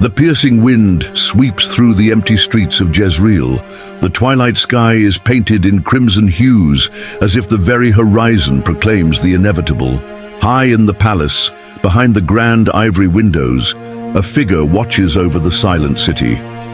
The piercing wind sweeps through the empty streets of Jezreel. The twilight sky is painted in crimson hues, as if the very horizon proclaims the inevitable. High in the palace, behind the grand ivory windows, a figure watches over the silent city.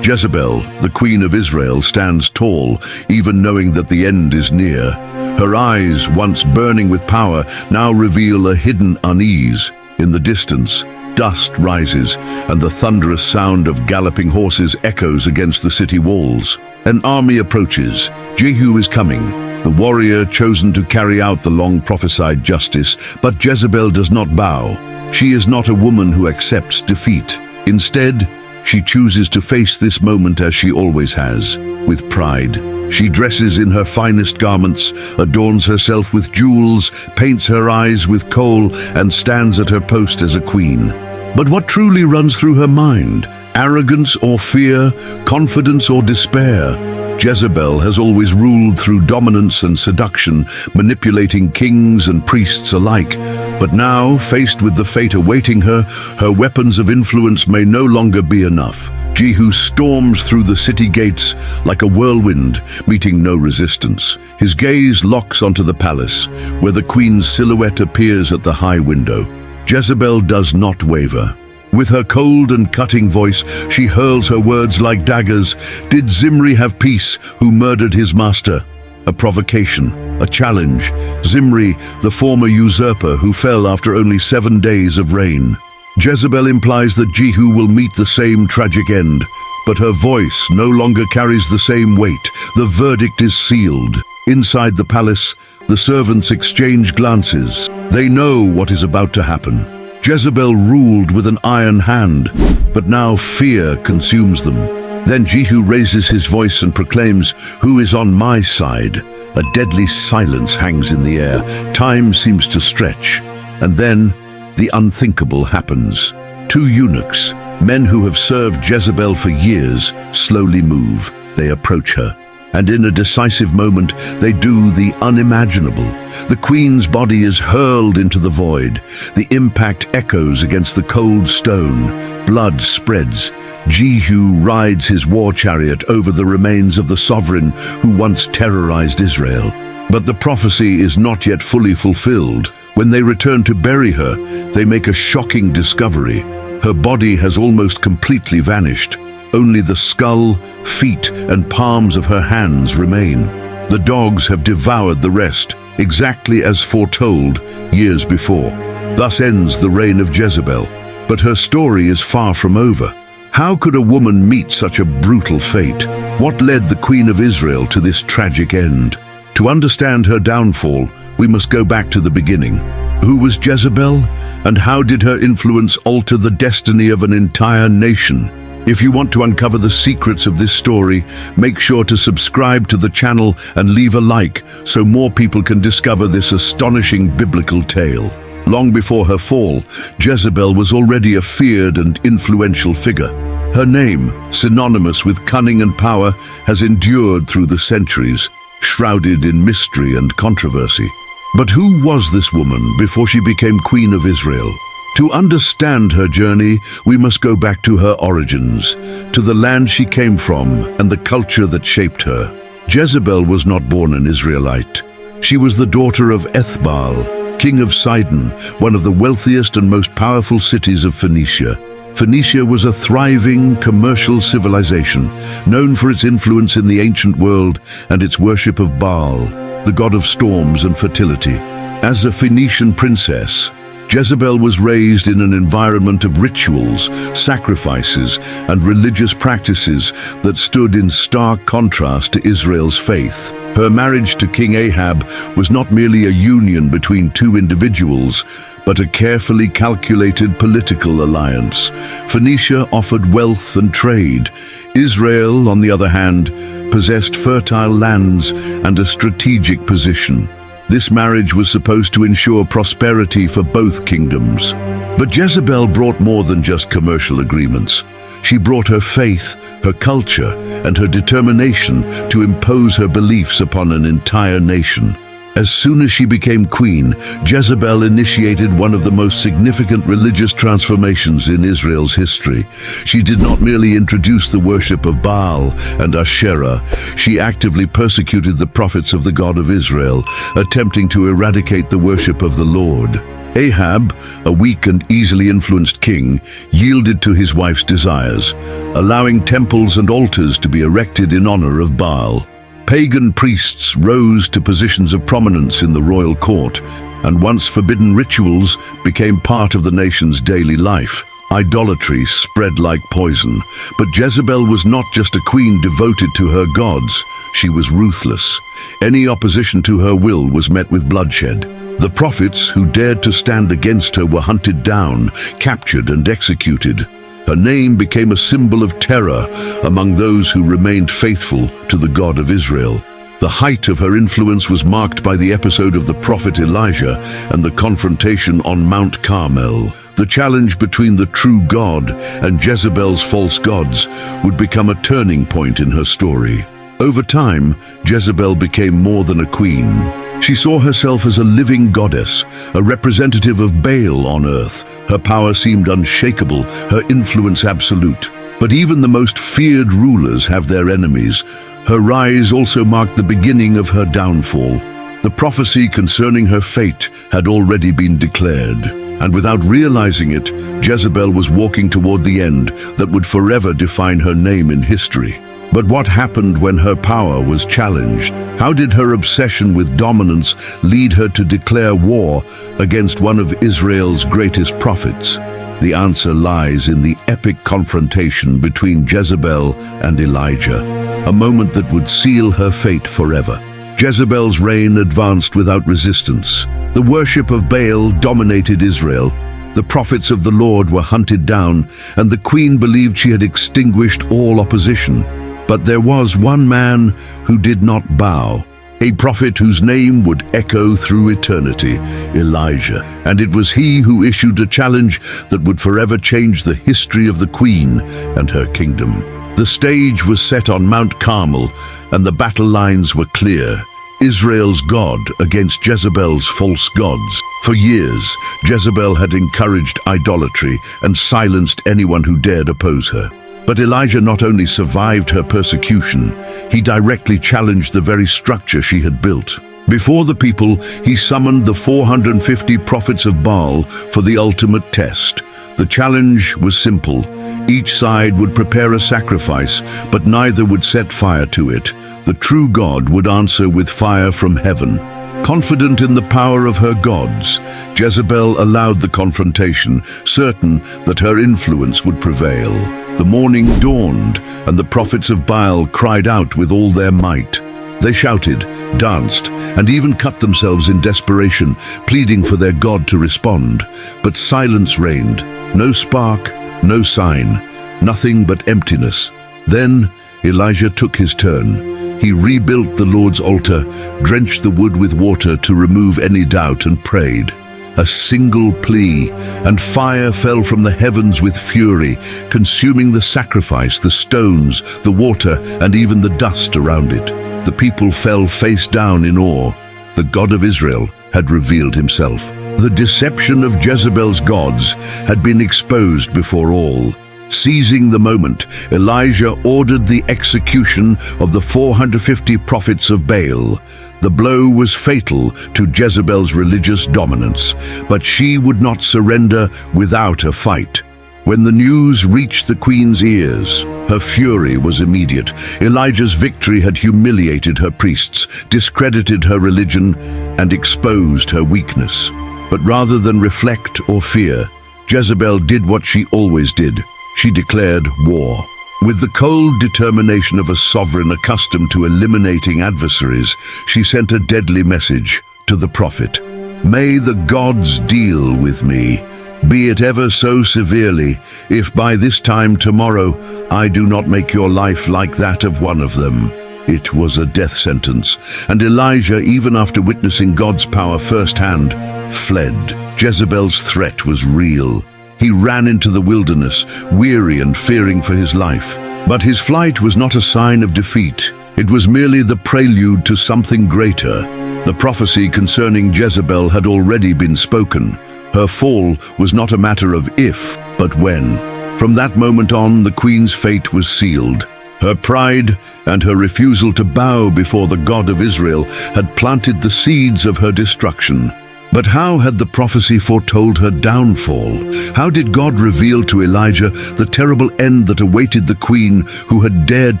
Jezebel, the Queen of Israel, stands tall, even knowing that the end is near. Her eyes, once burning with power, now reveal a hidden unease. In the distance, dust rises, and the thunderous sound of galloping horses echoes against the city walls. An army approaches. Jehu is coming, the warrior chosen to carry out the long-prophesied justice. But Jezebel does not bow. She is not a woman who accepts defeat. Instead, she chooses to face this moment as she always has, with pride. She dresses in her finest garments, adorns herself with jewels, paints her eyes with kohl, and stands at her post as a queen. But what truly runs through her mind? Arrogance or fear, confidence or despair? Jezebel has always ruled through dominance and seduction, manipulating kings and priests alike. But now, faced with the fate awaiting her, her weapons of influence may no longer be enough. Jehu storms through the city gates like a whirlwind, meeting no resistance. His gaze locks onto the palace, where the queen's silhouette appears at the high window. Jezebel does not waver. With her cold and cutting voice, she hurls her words like daggers. Did Zimri have peace, who murdered his master? A provocation, a challenge. Zimri, the former usurper who fell after only 7 days of reign. Jezebel implies that Jehu will meet the same tragic end, but her voice no longer carries the same weight. The verdict is sealed. Inside the palace, the servants exchange glances. They know what is about to happen. Jezebel ruled with an iron hand, but now fear consumes them. Then Jehu raises his voice and proclaims, "Who is on my side?" A deadly silence hangs in the air. Time seems to stretch. And then, the unthinkable happens. 2 eunuchs, men who have served Jezebel for years, slowly move. They approach her. And in a decisive moment, they do the unimaginable. The queen's body is hurled into the void. The impact echoes against the cold stone. Blood spreads. Jehu rides his war chariot over the remains of the sovereign who once terrorized Israel. But the prophecy is not yet fully fulfilled. When they return to bury her, they make a shocking discovery. Her body has almost completely vanished. Only the skull, feet, and palms of her hands remain. The dogs have devoured the rest, exactly as foretold years before. Thus ends the reign of Jezebel. But her story is far from over. How could a woman meet such a brutal fate? What led the Queen of Israel to this tragic end? To understand her downfall, we must go back to the beginning. Who was Jezebel? And how did her influence alter the destiny of an entire nation? If you want to uncover the secrets of this story, make sure to subscribe to the channel and leave a like so more people can discover this astonishing biblical tale. Long before her fall, Jezebel was already a feared and influential figure. Her name, synonymous with cunning and power, has endured through the centuries, shrouded in mystery and controversy. But who was this woman before she became Queen of Israel? To understand her journey, we must go back to her origins, to the land she came from and the culture that shaped her. Jezebel was not born an Israelite. She was the daughter of Baal, king of Sidon, one of the wealthiest and most powerful cities of Phoenicia. Phoenicia was a thriving commercial civilization, known for its influence in the ancient world and its worship of Baal, the god of storms and fertility. As a Phoenician princess, Jezebel was raised in an environment of rituals, sacrifices, and religious practices that stood in stark contrast to Israel's faith. Her marriage to King Ahab was not merely a union between 2 individuals, but a carefully calculated political alliance. Phoenicia offered wealth and trade. Israel, on the other hand, possessed fertile lands and a strategic position. This marriage was supposed to ensure prosperity for both kingdoms. But Jezebel brought more than just commercial agreements. She brought her faith, her culture, and her determination to impose her beliefs upon an entire nation. As soon as she became queen, Jezebel initiated one of the most significant religious transformations in Israel's history. She did not merely introduce the worship of Baal and Asherah, she actively persecuted the prophets of the God of Israel, attempting to eradicate the worship of the Lord. Ahab, a weak and easily influenced king, yielded to his wife's desires, allowing temples and altars to be erected in honor of Baal. Pagan priests rose to positions of prominence in the royal court, and once forbidden rituals became part of the nation's daily life. Idolatry spread like poison, but Jezebel was not just a queen devoted to her gods, she was ruthless. Any opposition to her will was met with bloodshed. The prophets who dared to stand against her were hunted down, captured and executed. Her name became a symbol of terror among those who remained faithful to the God of Israel. The height of her influence was marked by the episode of the prophet Elijah and the confrontation on Mount Carmel. The challenge between the true God and Jezebel's false gods would become a turning point in her story. Over time, Jezebel became more than a queen. She saw herself as a living goddess, a representative of Baal on earth. Her power seemed unshakable, her influence absolute. But even the most feared rulers have their enemies. Her rise also marked the beginning of her downfall. The prophecy concerning her fate had already been declared, and without realizing it, Jezebel was walking toward the end that would forever define her name in history. But what happened when her power was challenged? How did her obsession with dominance lead her to declare war against one of Israel's greatest prophets? The answer lies in the epic confrontation between Jezebel and Elijah, a moment that would seal her fate forever. Jezebel's reign advanced without resistance. The worship of Baal dominated Israel. The prophets of the Lord were hunted down, and the queen believed she had extinguished all opposition. But there was one man who did not bow, a prophet whose name would echo through eternity, Elijah. And it was he who issued a challenge that would forever change the history of the queen and her kingdom. The stage was set on Mount Carmel, and the battle lines were clear. Israel's God against Jezebel's false gods. For years, Jezebel had encouraged idolatry and silenced anyone who dared oppose her. But Elijah not only survived her persecution, he directly challenged the very structure she had built. Before the people, he summoned the 450 prophets of Baal for the ultimate test. The challenge was simple. Each side would prepare a sacrifice, but neither would set fire to it. The true God would answer with fire from heaven. Confident in the power of her gods, Jezebel allowed the confrontation, certain that her influence would prevail. The morning dawned, and the prophets of Baal cried out with all their might. They shouted, danced, and even cut themselves in desperation, pleading for their God to respond. But silence reigned. No spark, no sign, nothing but emptiness. Then Elijah took his turn. He rebuilt the Lord's altar, drenched the wood with water to remove any doubt, and prayed. A single plea, and fire fell from the heavens with fury, consuming the sacrifice, the stones, the water, and even the dust around it. The people fell face down in awe. The God of Israel had revealed himself. The deception of Jezebel's gods had been exposed before all. Seizing the moment, Elijah ordered the execution of the 450 prophets of Baal. The blow was fatal to Jezebel's religious dominance, but she would not surrender without a fight. When the news reached the queen's ears, her fury was immediate. Elijah's victory had humiliated her priests, discredited her religion, and exposed her weakness. But rather than reflect or fear, Jezebel did what she always did. She declared war. With the cold determination of a sovereign accustomed to eliminating adversaries, she sent a deadly message to the prophet. May the gods deal with me, be it ever so severely, if by this time tomorrow I do not make your life like that of one of them. It was a death sentence, and Elijah, even after witnessing God's power firsthand, fled. Jezebel's threat was real. He ran into the wilderness, weary and fearing for his life. But his flight was not a sign of defeat. It was merely the prelude to something greater. The prophecy concerning Jezebel had already been spoken. Her fall was not a matter of if, but when. From that moment on, the queen's fate was sealed. Her pride and her refusal to bow before the God of Israel had planted the seeds of her destruction. But how had the prophecy foretold her downfall? How did God reveal to Elijah the terrible end that awaited the queen who had dared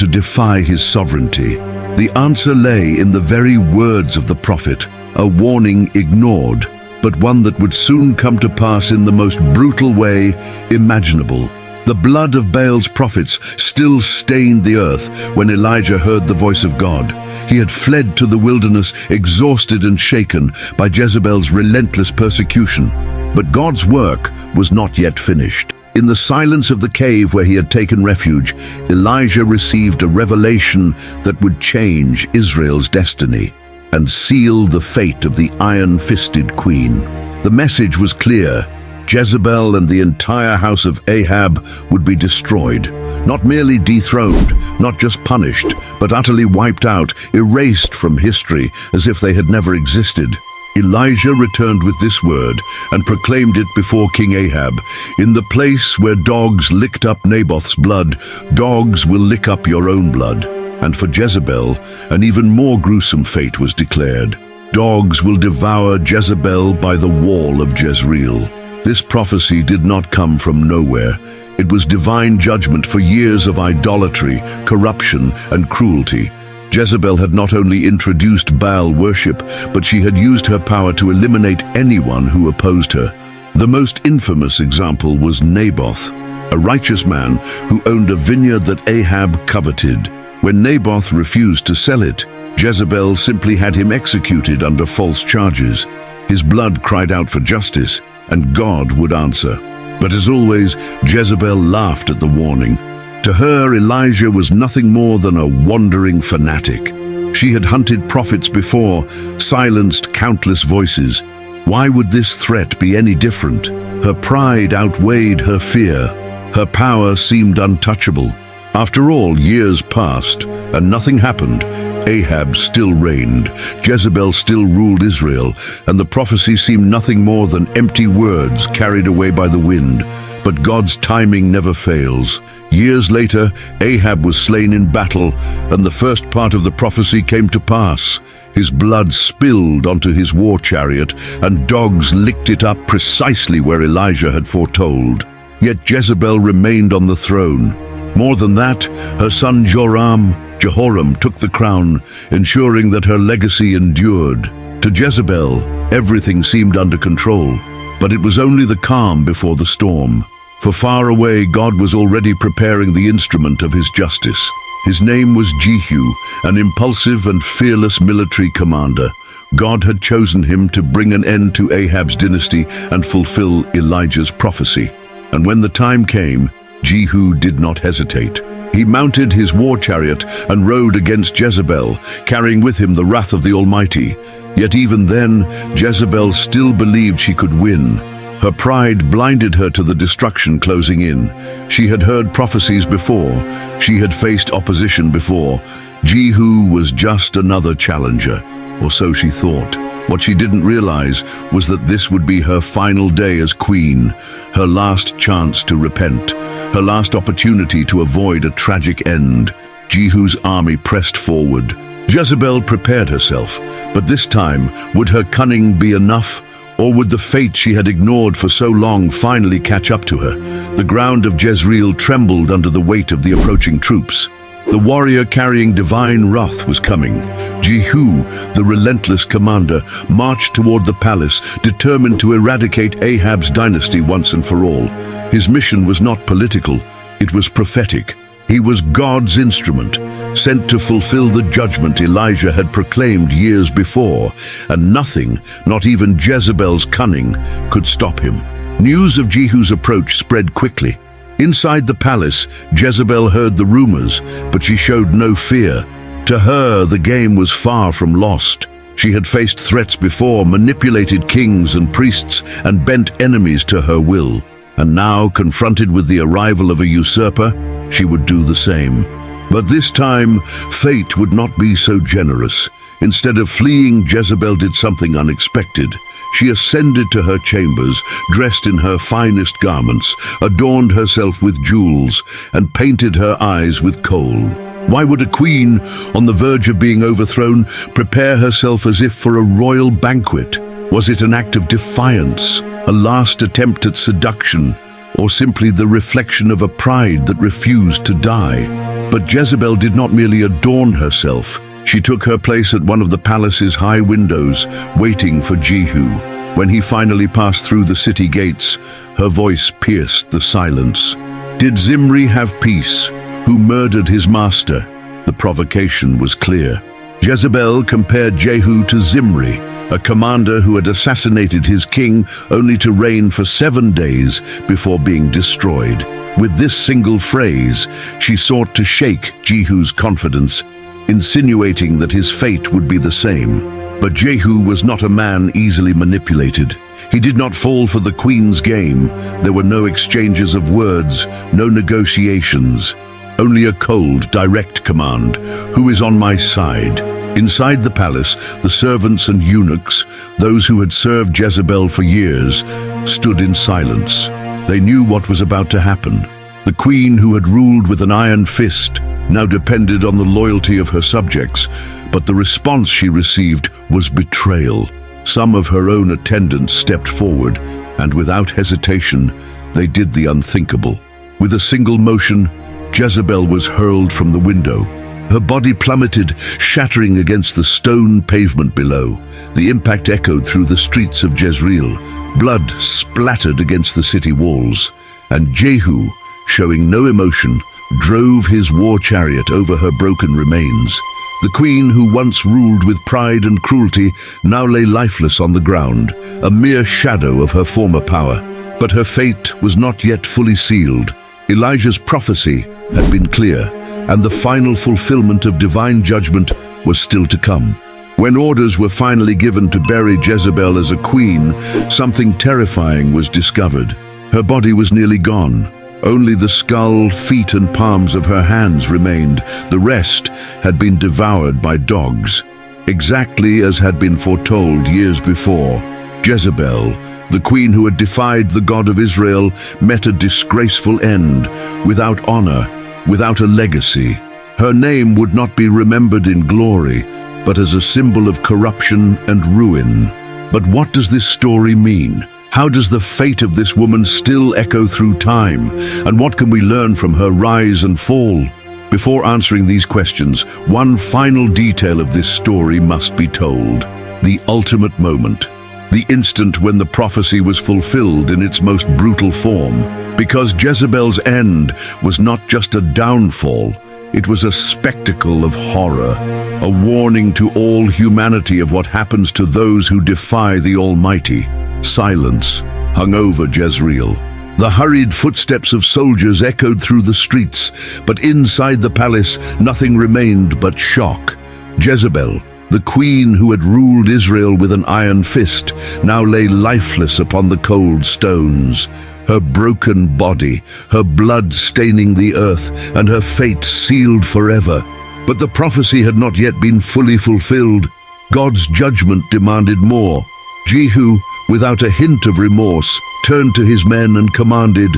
to defy his sovereignty? The answer lay in the very words of the prophet, a warning ignored, but one that would soon come to pass in the most brutal way imaginable. The blood of Baal's prophets still stained the earth when Elijah heard the voice of God. He had fled to the wilderness, exhausted and shaken by Jezebel's relentless persecution. But God's work was not yet finished. In the silence of the cave where he had taken refuge, Elijah received a revelation that would change Israel's destiny and seal the fate of the iron-fisted queen. The message was clear. Jezebel and the entire house of Ahab would be destroyed, not merely dethroned, not just punished, but utterly wiped out, erased from history as if they had never existed. Elijah returned with this word and proclaimed it before King Ahab. In the place where dogs licked up Naboth's blood, dogs will lick up your own blood. And for Jezebel, an even more gruesome fate was declared. Dogs will devour Jezebel by the wall of Jezreel. This prophecy did not come from nowhere. It was divine judgment for years of idolatry, corruption, and cruelty. Jezebel had not only introduced Baal worship, but she had used her power to eliminate anyone who opposed her. The most infamous example was Naboth, a righteous man who owned a vineyard that Ahab coveted. When Naboth refused to sell it, Jezebel simply had him executed under false charges. His blood cried out for justice, and God would answer. But as always, Jezebel laughed at the warning. To her, Elijah was nothing more than a wandering fanatic. She had hunted prophets before, silenced countless voices. Why would this threat be any different? Her pride outweighed her fear. Her power seemed untouchable. After all, years passed, and nothing happened. Ahab still reigned, Jezebel still ruled Israel, and the prophecy seemed nothing more than empty words carried away by the wind. But God's timing never fails. Years later, Ahab was slain in battle, and the first part of the prophecy came to pass. His blood spilled onto his war chariot, and dogs licked it up precisely where Elijah had foretold. Yet Jezebel remained on the throne. More than that, her son Jehoram took the crown, ensuring that her legacy endured. To Jezebel, everything seemed under control, but it was only the calm before the storm. For far away, God was already preparing the instrument of his justice. His name was Jehu, an impulsive and fearless military commander. God had chosen him to bring an end to Ahab's dynasty and fulfill Elijah's prophecy. And when the time came, Jehu did not hesitate. He mounted his war chariot and rode against Jezebel, carrying with him the wrath of the Almighty. Yet even then, Jezebel still believed she could win. Her pride blinded her to the destruction closing in. She had heard prophecies before. She had faced opposition before. Jehu was just another challenger, or so she thought. What she didn't realize was that this would be her final day as queen, her last chance to repent, her last opportunity to avoid a tragic end. Jehu's army pressed forward. Jezebel prepared herself, but this time, would her cunning be enough? Or would the fate she had ignored for so long finally catch up to her? The ground of Jezreel trembled under the weight of the approaching troops. The warrior carrying divine wrath was coming. Jehu, the relentless commander, marched toward the palace, determined to eradicate Ahab's dynasty once and for all. His mission was not political, it was prophetic. He was God's instrument, sent to fulfill the judgment Elijah had proclaimed years before, and nothing, not even Jezebel's cunning, could stop him. News of Jehu's approach spread quickly. Inside the palace, Jezebel heard the rumors, but she showed no fear. To her, the game was far from lost. She had faced threats before, manipulated kings and priests, and bent enemies to her will. And now, confronted with the arrival of a usurper, she would do the same. But this time, fate would not be so generous. Instead of fleeing, Jezebel did something unexpected. She ascended to her chambers, dressed in her finest garments, adorned herself with jewels, and painted her eyes with kohl. Why would a queen, on the verge of being overthrown, prepare herself as if for a royal banquet? Was it an act of defiance, a last attempt at seduction, or simply the reflection of a pride that refused to die? But Jezebel did not merely adorn herself. She took her place at one of the palace's high windows, waiting for Jehu. When he finally passed through the city gates, her voice pierced the silence. Did Zimri have peace, who murdered his master? The provocation was clear. Jezebel compared Jehu to Zimri, a commander who had assassinated his king only to reign for 7 days before being destroyed. With this single phrase, she sought to shake Jehu's confidence, insinuating that his fate would be the same. But Jehu was not a man easily manipulated. He did not fall for the queen's game. There were no exchanges of words, no negotiations. Only a cold, direct command. Who is on my side? Inside the palace, the servants and eunuchs, those who had served Jezebel for years, stood in silence. They knew what was about to happen. The queen, who had ruled with an iron fist, now depended on the loyalty of her subjects, but the response she received was betrayal. Some of her own attendants stepped forward, and without hesitation, they did the unthinkable. With a single motion, Jezebel was hurled from the window. Her body plummeted, shattering against the stone pavement below. The impact echoed through the streets of Jezreel. Blood splattered against the city walls, and Jehu, showing no emotion, drove his war chariot over her broken remains. The queen, who once ruled with pride and cruelty, now lay lifeless on the ground, a mere shadow of her former power. But her fate was not yet fully sealed. Elijah's prophecy had been clear, and the final fulfillment of divine judgment was still to come. When orders were finally given to bury Jezebel as a queen, something terrifying was discovered. Her body was nearly gone. Only the skull, feet, and palms of her hands remained. The rest had been devoured by dogs, exactly as had been foretold years before. Jezebel, the queen who had defied the God of Israel, met a disgraceful end, without honor, without a legacy. Her name would not be remembered in glory, but as a symbol of corruption and ruin. But what does this story mean? How does the fate of this woman still echo through time? And what can we learn from her rise and fall? Before answering these questions, one final detail of this story must be told. The ultimate moment. The instant when the prophecy was fulfilled in its most brutal form. Because Jezebel's end was not just a downfall, it was a spectacle of horror, a warning to all humanity of what happens to those who defy the Almighty. Silence hung over Jezreel. The hurried footsteps of soldiers echoed through the streets, but inside the palace nothing remained but shock. Jezebel, the queen who had ruled Israel with an iron fist, now lay lifeless upon the cold stones. Her broken body, her blood staining the earth, and her fate sealed forever. But the prophecy had not yet been fully fulfilled. God's judgment demanded more. Jehu, without a hint of remorse, turned to his men and commanded,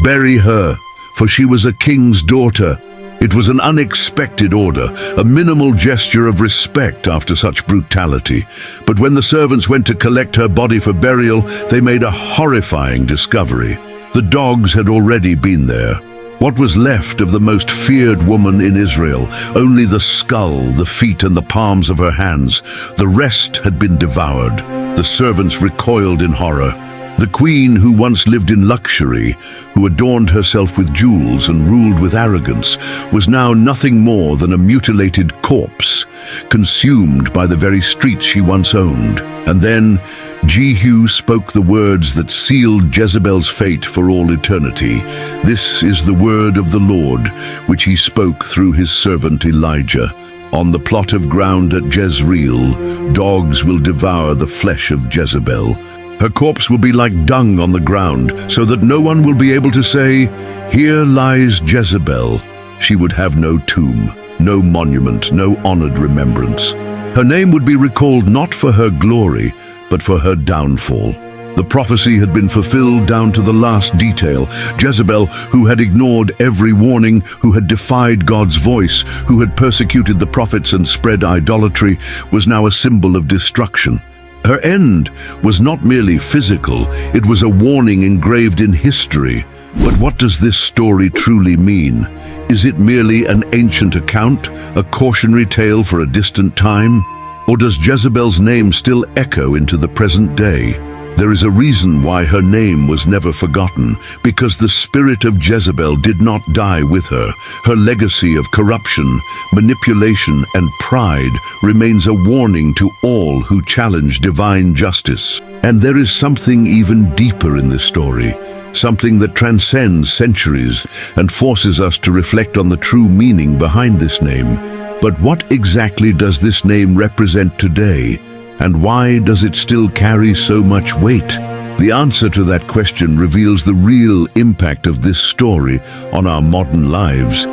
"Bury her, for she was a king's daughter." It was an unexpected order, a minimal gesture of respect after such brutality. But when the servants went to collect her body for burial, they made a horrifying discovery. The dogs had already been there. What was left of the most feared woman in Israel? Only the skull, the feet, and the palms of her hands. The rest had been devoured. The servants recoiled in horror. The queen, who once lived in luxury, who adorned herself with jewels and ruled with arrogance, was now nothing more than a mutilated corpse, consumed by the very streets she once owned. And then Jehu spoke the words that sealed Jezebel's fate for all eternity. "This is the word of the Lord, which he spoke through his servant Elijah. On the plot of ground at Jezreel, dogs will devour the flesh of Jezebel. Her corpse will be like dung on the ground, so that no one will be able to say, 'Here lies Jezebel.' She would have no tomb, no monument, no honored remembrance. Her name would be recalled not for her glory, but for her downfall. The prophecy had been fulfilled down to the last detail. Jezebel, who had ignored every warning, who had defied God's voice, who had persecuted the prophets and spread idolatry, was now a symbol of destruction. Her end was not merely physical, it was a warning engraved in history. But what does this story truly mean? Is it merely an ancient account, a cautionary tale for a distant time? Or does Jezebel's name still echo into the present day? There is a reason why her name was never forgotten, because the spirit of Jezebel did not die with her. Her legacy of corruption, manipulation, and pride remains a warning to all who challenge divine justice. And there is something even deeper in this story, something that transcends centuries and forces us to reflect on the true meaning behind this name. But what exactly does this name represent today? And why does it still carry so much weight? The answer to that question reveals the real impact of this story on our modern lives.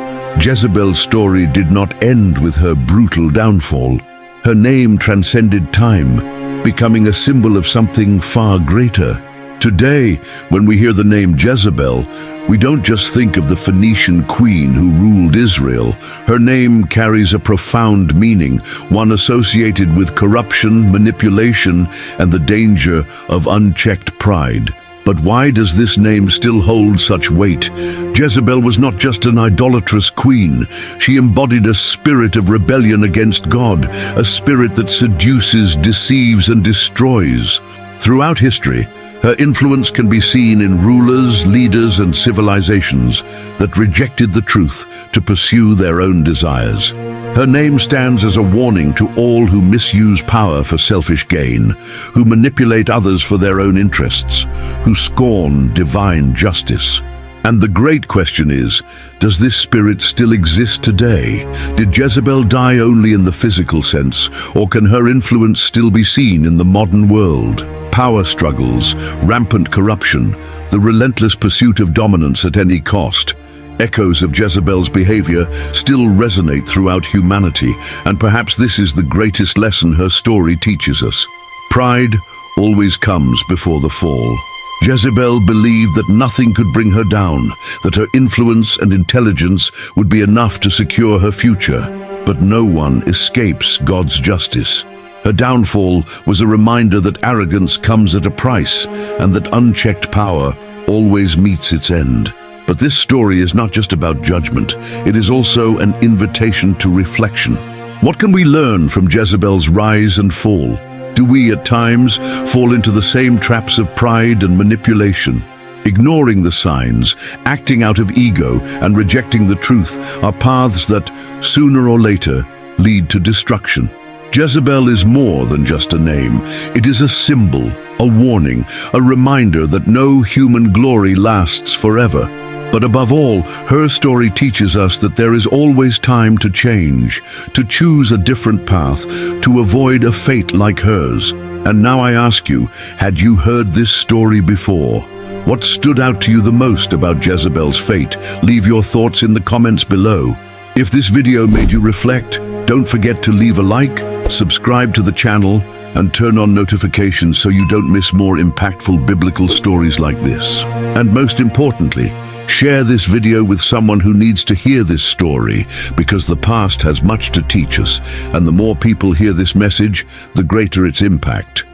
Jezebel's story did not end with her brutal downfall. Her name transcended time, becoming a symbol of something far greater. Today, when we hear the name Jezebel, we don't just think of the Phoenician queen who ruled Israel. Her name carries a profound meaning, one associated with corruption, manipulation, and the danger of unchecked pride. But why does this name still hold such weight? Jezebel was not just an idolatrous queen. She embodied a spirit of rebellion against God, a spirit that seduces, deceives, and destroys. Throughout history, her influence can be seen in rulers, leaders, and civilizations that rejected the truth to pursue their own desires. Her name stands as a warning to all who misuse power for selfish gain, who manipulate others for their own interests, who scorn divine justice. And the great question is, does this spirit still exist today? Did Jezebel die only in the physical sense, or can her influence still be seen in the modern world? Power struggles, rampant corruption, the relentless pursuit of dominance at any cost. Echoes of Jezebel's behavior still resonate throughout humanity, and perhaps this is the greatest lesson her story teaches us. Pride always comes before the fall. Jezebel believed that nothing could bring her down, that her influence and intelligence would be enough to secure her future. But no one escapes God's justice. Her downfall was a reminder that arrogance comes at a price, and that unchecked power always meets its end. But this story is not just about judgment, it is also an invitation to reflection. What can we learn from Jezebel's rise and fall? Do we at times fall into the same traps of pride and manipulation? Ignoring the signs, acting out of ego, and rejecting the truth are paths that, sooner or later, lead to destruction. Jezebel is more than just a name. It is a symbol, a warning, a reminder that no human glory lasts forever. But above all, her story teaches us that there is always time to change, to choose a different path, to avoid a fate like hers. And now I ask you, had you heard this story before? What stood out to you the most about Jezebel's fate? Leave your thoughts in the comments below. If this video made you reflect, don't forget to leave a like, subscribe to the channel, and turn on notifications so you don't miss more impactful biblical stories like this. And most importantly, share this video with someone who needs to hear this story, because the past has much to teach us, and the more people hear this message, the greater its impact.